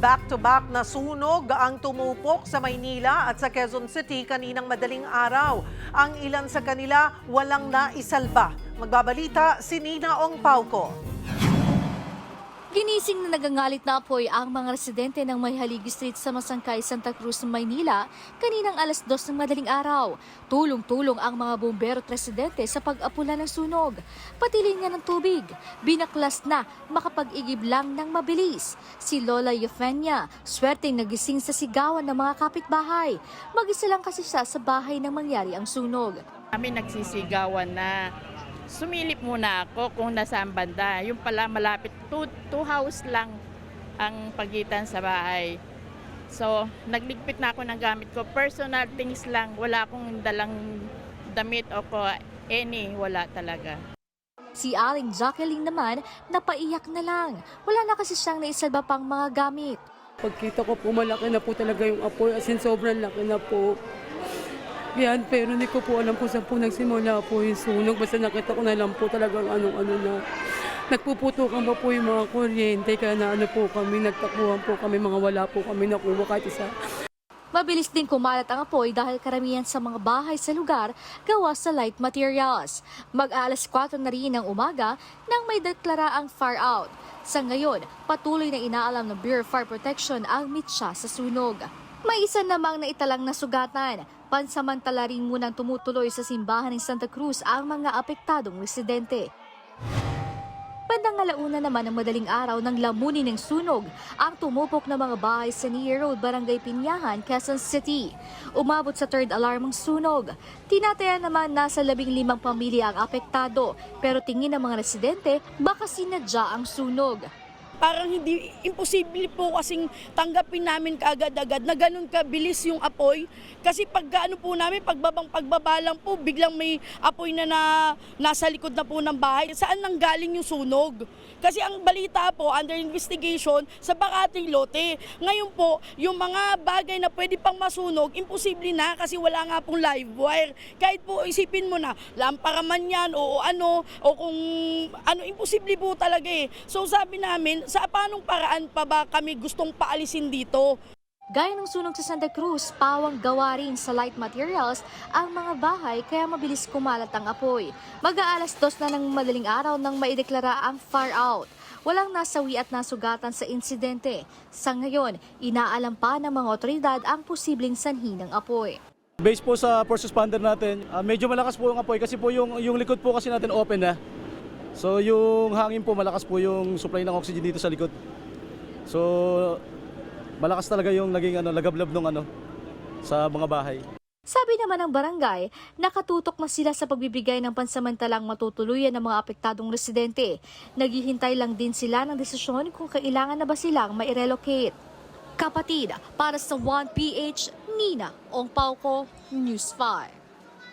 Back-to-back na sunog ang tumupok sa Maynila at sa Quezon City kaninang madaling araw. Ang ilan sa kanila walang naisalba. Magbabalita si Nina Ong Pauco. Ginising na nagangalit na apoy ang mga residente ng Mayhaligi Street sa Masangkay, Santa Cruz, Maynila kaninang alas 2 ng madaling araw. Tulong-tulong ang mga bumbero at residente sa pag-apula ng sunog. Pati linya ng tubig, binaklas na makapag-igib lang ng mabilis. Si Lola Eufenia, swerteng nagising sa sigawan ng mga kapitbahay. Mag-isa lang kasi siya sa bahay nang mangyari ang sunog. Kami nagsisigawan na. Sumilip muna ako kung nasaan banda. Yung pala malapit, two house lang ang pagitan sa bahay. So, nagligpit na ako ng gamit ko. Personal things lang. Wala akong dalang damit o wala talaga. Si Aling Jacqueline naman, napaiyak na lang. Wala na kasi siyang naisalba pang mga gamit. Pagkita ko po, malaki na po talaga yung apoy. As in, sobrang laki na po. Yan, pero hindi ko po alam kung saan po nagsimula po yung sunog. Basta nakita ko na lang po talagang ano na. Nagpuputukan pa po yung mga kuryente, kaya na po kami, nagtakbuhan po kami, mga wala po kami nakuha kahit isa. Mabilis din kumalat ang apoy dahil karamihan sa mga bahay sa lugar gawa sa light materials. Mag-alas 4 na rin ng umaga nang may deklara ang fire out. Sa ngayon, patuloy na inaalam ng Bureau of Fire Protection ang mitsa sa sunog. May isa namang naitalang nasugatan. Pansamantala rin munang tumutuloy sa simbahan ng Santa Cruz ang mga apektadong residente. Bandang alauna naman ng madaling araw ng lamunin ng sunog ang tumupok na mga bahay sa Nia Road, Barangay Pinyahan, Quezon City. Umabot sa third alarm ang sunog. Tinataya naman nasa 15 pamilya ang apektado, pero tingin ng mga residente baka sinadya ang sunog. Parang hindi, imposible po kasing tanggapin namin kaagad-agad na ganun kabilis yung apoy. Kasi pagka po namin, pagbaba lang po, biglang may apoy na nasa likod na po ng bahay. Saan nang galing yung sunog? Kasi ang balita po, under investigation, sa Bakating Lote. Ngayon po, yung mga bagay na pwede pang masunog, imposible na kasi wala nga pong live wire. Kahit po isipin mo na, lampara man yan o kung imposible po talaga eh. So sabi namin, sa paanong paraan pa ba kami gustong paalisin dito? Gaya ng sunog sa Santa Cruz, pawang gawa rin sa light materials ang mga bahay kaya mabilis kumalat ang apoy. Mag-aalas 2 na ng madaling araw nang maideklara ang fire out. Walang nasawi at nasugatan sa insidente. Sa ngayon, inaalam pa ng mga otoridad ang posibleng sanhi ng apoy. Based po sa first responder natin, medyo malakas po yung apoy kasi po yung likod po kasi natin open na. So yung hangin po, malakas po yung supply ng oxygen dito sa likod. So malakas talaga yung naging lagablab nung sa mga bahay. Sabi naman ng barangay, nakatutok na sila sa pagbibigay ng pansamantalang matutuluyan ng mga apektadong residente. Naghihintay lang din sila ng desisyon kung kailangan na ba silang mai-relocate. Kapatid, para sa 1PH, Nina Ong Pauco, News 5.